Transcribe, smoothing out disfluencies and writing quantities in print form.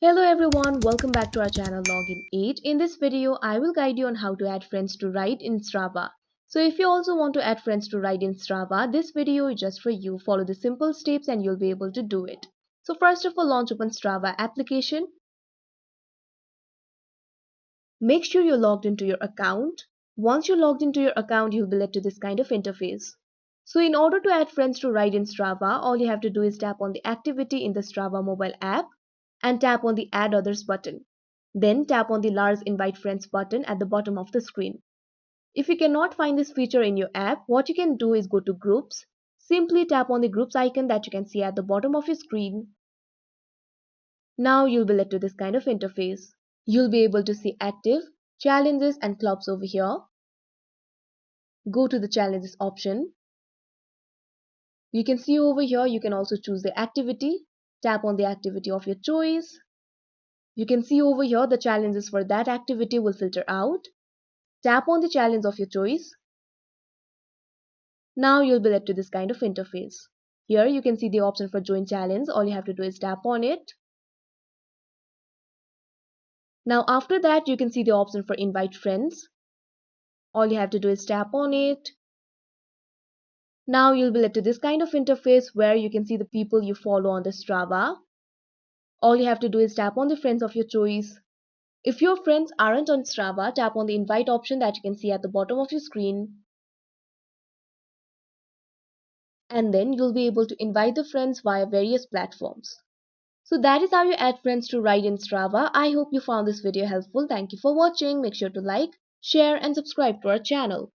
Hello everyone, welcome back to our channel Login 8. In this video, I will guide you on how to add friends to ride in Strava. So if you also want to add friends to ride in Strava, this video is just for you. Follow the simple steps and you'll be able to do it. So first of all, launch open Strava application. Make sure you're logged into your account. Once you're logged into your account, you'll be led to this kind of interface. So in order to add friends to ride in Strava, all you have to do is tap on the activity in the Strava mobile app and tap on the Add Others button. Then tap on the large Invite Friends button at the bottom of the screen. If you cannot find this feature in your app, what you can do is go to Groups. Simply tap on the Groups icon that you can see at the bottom of your screen. Now you'll be led to this kind of interface. You'll be able to see active, challenges and clubs over here. Go to the challenges option. You can see over here you can also choose the activity. Tap on the activity of your choice. You can see over here the challenges for that activity will filter out. Tap on the challenge of your choice. Now you'll be led to this kind of interface. Here you can see the option for join challenge. All you have to do is tap on it. Now after that you can see the option for invite friends. All you have to do is tap on it. Now you'll be led to this kind of interface where you can see the people you follow on the Strava. All you have to do is tap on the friends of your choice. If your friends aren't on Strava, tap on the invite option that you can see at the bottom of your screen. And then you'll be able to invite the friends via various platforms. So that is how you add friends to ride in Strava. I hope you found this video helpful. Thank you for watching. Make sure to like, share and subscribe to our channel.